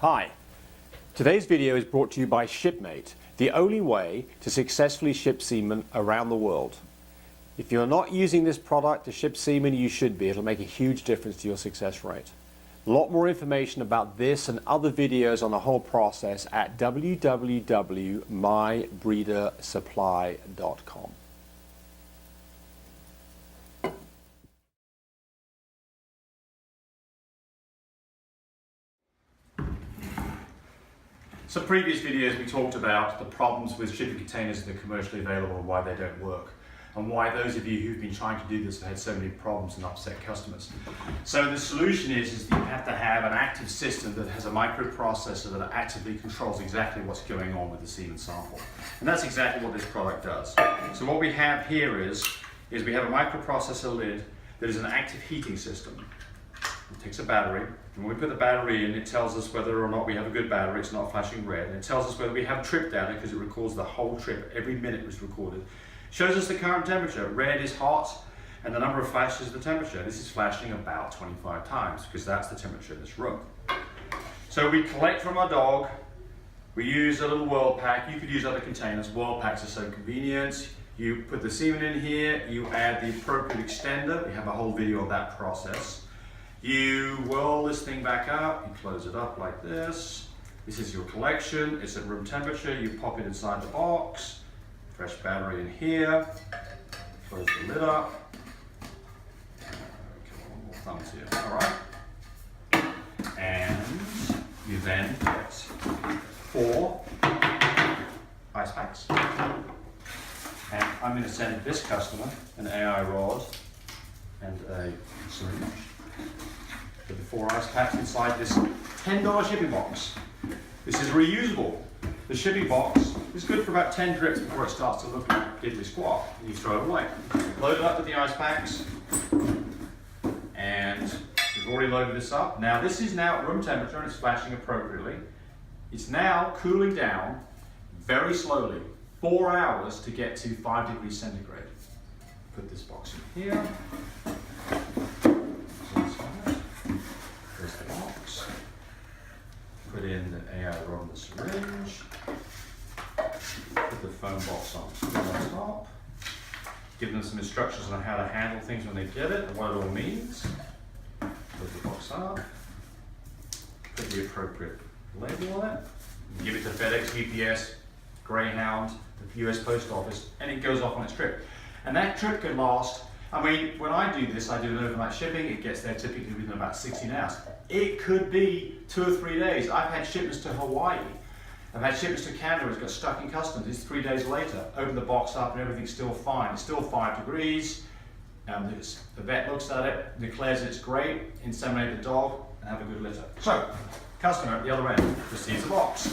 Hi, today's video is brought to you by Shipmate, the only way to successfully ship semen around the world. If you're not using this product to ship semen, you should be. It'll make a huge difference to your success rate. A lot more information about this and other videos on the whole process at www.mybreedersupply.com. Some previous videos we talked about the problems with shipping containers that are commercially available and why they don't work, and why those of you who've been trying to do this have had so many problems and upset customers. So the solution is that you have to have an active system that has a microprocessor that actively controls exactly what's going on with the semen sample. And that's exactly what this product does. So what we have here is we have a microprocessor lid that is an active heating system. It takes a battery, and when we put the battery in, it tells us whether or not we have a good battery. It's not flashing red, and it tells us whether we have a trip data because it records the whole trip. Every minute was recorded. Shows us the current temperature. Red is hot, and the number of flashes is the temperature. This is flashing about 25 times because that's the temperature in this room. So we collect from our dog. We use a little world pack. You could use other containers. World packs are so convenient. You put the semen in here. You add the appropriate extender. We have a whole video of that process. You whirl this thing back up, you close it up like this. This is your collection, it's at room temperature, you pop it inside the box. Fresh battery in here, close the lid up. One more thumbs here, all right. And you then get 4 ice packs. And I'm going to send this customer an AI rod and a syringe. Put the 4 ice packs inside this $10 shipping box. This is reusable. The shipping box is good for about 10 drips before it starts to look like diddly squat, and you throw it away. Load it up with the ice packs, and we've already loaded this up. Now this is now at room temperature and it's flashing appropriately. It's now cooling down very slowly, 4 hours to get to 5 degrees centigrade. Put this box in here. Put in the AI rod and the syringe. Put the foam box on top. Give them some instructions on how to handle things when they get it and what it all means. Put the box up. Put the appropriate label on it. Give it to FedEx, UPS, Greyhound, the US Post Office, and it goes off on its trip. And that trip could last, I mean, when I do this, I do an overnight shipping, it gets there typically within about 16 hours. It could be 2 or 3 days. I've had shipments to Hawaii. I've had shipments to Canada, it's got stuck in customs. It's 3 days later. Open the box up and everything's still fine. It's still 5 degrees. The vet looks at it, declares it's great, inseminate the dog, and have a good litter. So, customer at the other end receives the box.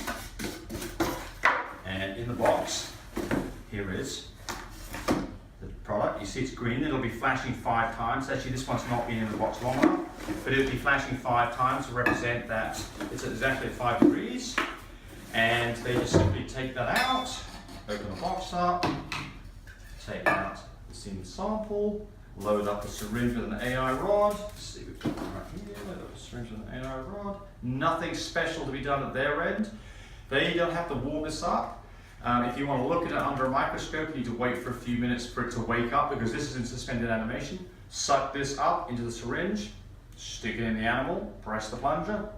And in the box, here is the product. You see it's green, it'll be flashing 5 times. Actually, this one's not been in the box long enough, but it'll be flashing 5 times to represent that it's at exactly 5 degrees. And they just simply take that out, open the box up, take out the semen sample, load up a syringe with an AI rod. Let's see, we've got one right here, load up a syringe with an AI rod. Nothing special to be done at their end. They don't have to warm this up. If you want to look at it under a microscope, you need to wait for a few minutes for it to wake up because this is in suspended animation. Suck this up into the syringe, stick it in the animal, press the plunger,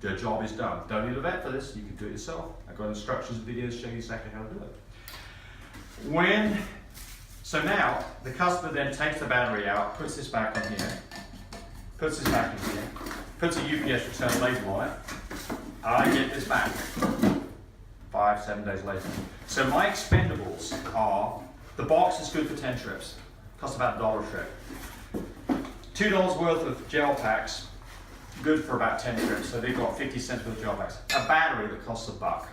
the job is done. Don't need a vet for this, you can do it yourself. I've got instructions and videos showing you exactly how to do it. So now, the customer then takes the battery out, puts this back on here, puts this back in here, puts a UPS return label on it. I get this back 5-7 days later. So my expendables are, the box is good for 10 trips, costs about $1 a trip. $2 worth of gel packs, good for about 10 trips, so they've got 50 cents worth of gel packs. A battery that costs $1,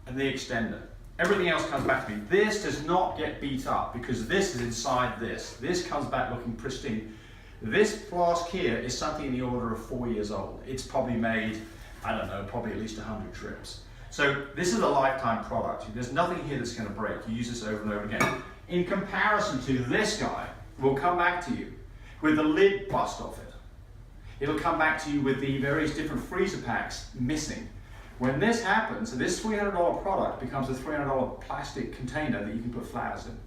and the extender. Everything else comes back to me. This does not get beat up because this is inside this. This comes back looking pristine. This flask here is something in the order of 4 years old. It's probably made, I don't know, probably at least 100 trips. So this is a lifetime product. There's nothing here that's going to break. You use this over and over again. In comparison to this guy, we'll come back to you, with the lid bust off it. it'll come back to you with the various different freezer packs missing. When this happens, so this $300 product becomes a $300 plastic container that you can put flowers in.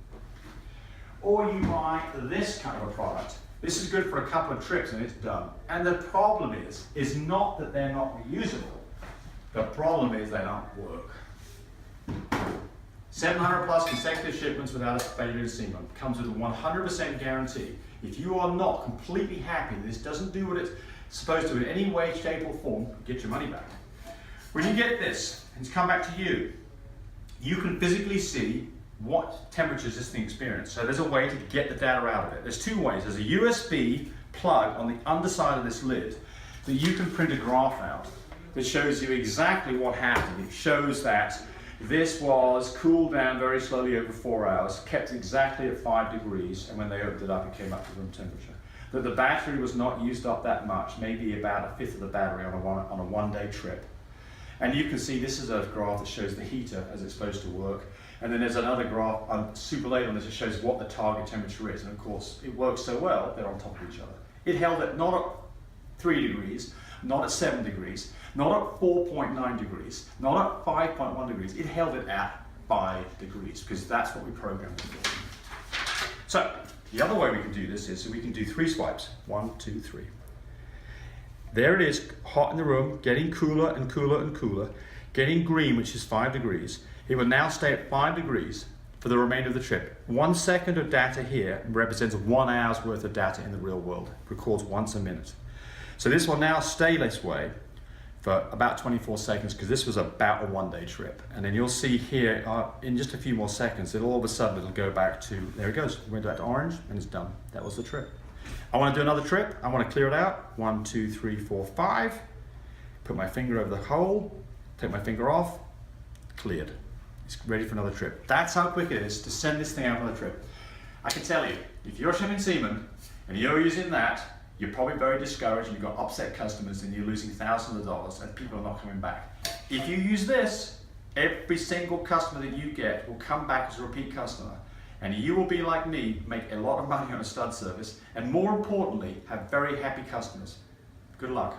Or you buy this kind of a product. This is good for a couple of trips and it's done. And the problem is not that they're not reusable. The problem is they don't work. 700 plus consecutive shipments without a failure in semen comes with a 100% guarantee. If you are not completely happy that this doesn't do what it's supposed to in any way, shape or form, get your money back. When you get this and it's come back to you, you can physically see what temperatures this thing experienced. So there's a way to get the data out of it. There's two ways. There's a USB plug on the underside of this lid that you can print a graph out that shows you exactly what happened. It shows that this was cooled down very slowly over 4 hours, kept exactly at 5 degrees, and when they opened it up, it came up to room temperature. That the battery was not used up that much, maybe about a fifth of the battery on a one-day trip. And you can see this is a graph that shows the heater as it's supposed to work. And then there's another graph super late on this that shows what the target temperature is. And of course, it works so well, they're on top of each other. It held it not at 3 degrees, not at 7 degrees, not at 4.9 degrees, not at 5.1 degrees. It held it at 5 degrees because that's what we programmed it for. So the other way we can do this is so we can do 3 swipes. 1, 2, 3. There it is, hot in the room, getting cooler and cooler and cooler, getting green, which is 5 degrees. It will now stay at 5 degrees for the remainder of the trip. 1 second of data here represents 1 hour's worth of data in the real world. It records once a minute. So this will now stay this way for about 24 seconds because this was about a 1-day trip. And then you'll see here in just a few more seconds, all of a sudden it'll go back to, there it goes, it went back to orange and it's done. That was the trip. I want to do another trip. I want to clear it out. 1, 2, 3, 4, 5. Put my finger over the hole, take my finger off, cleared. It's ready for another trip. That's how quick it is to send this thing out on a trip. I can tell you, if you're shipping semen and you're using that, you're probably very discouraged and you've got upset customers and you're losing thousands of dollars and people are not coming back. If you use this, every single customer that you get will come back as a repeat customer. And you will be like me, make a lot of money on a stud service, and more importantly, have very happy customers. Good luck.